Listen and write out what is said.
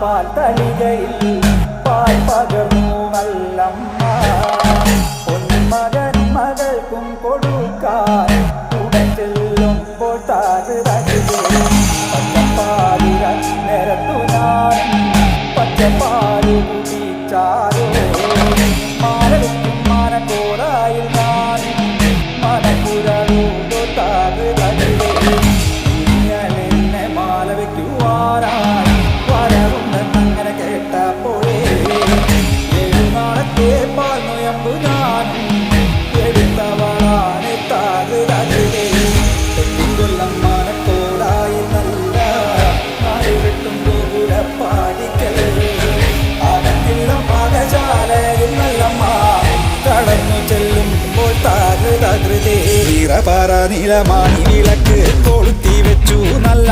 പാൽ തളികയിൽ പാൽ പകർന്നു നല്ലമ്മ പൊന്മകൻ മകൾക്കും കൊടുക്കാൻ ഉടൻ ചെല്ലുമ്പോൾ താഴ് പച്ചപ്പാലിര നിരത്തു ഞാൻ പച്ചപ്പാല് കുടിച്ചാലോ മാനവിക്കും മാനക്കോടായിൽ ഞാൻ മനക്കുരൂടോ താഴ് ഇങ്ങനെ മാല വയ്ക്കുവാനായി വരവുണ്ടെന്നങ്ങനെ കേട്ടപ്പോഴേ നാളത്തെ പാൽ നൊയമ്പു ഞാൻ എടുത്തവളാണ് താഴ് കൊല്ലം മാനക്കോടായി നല്ല നാളെ വിട്ടും ഗോപുരപ്പാടിക്കൽ അകത്തില്ല പാകശാലയിൽ നല്ലമ്മ കടന്നു ചെല്ലുമ്പോൾ താകൃതേ വീറപാറ നീലമാണി വിളക്ക് കൊളുത്തി വെച്ചു നല്ല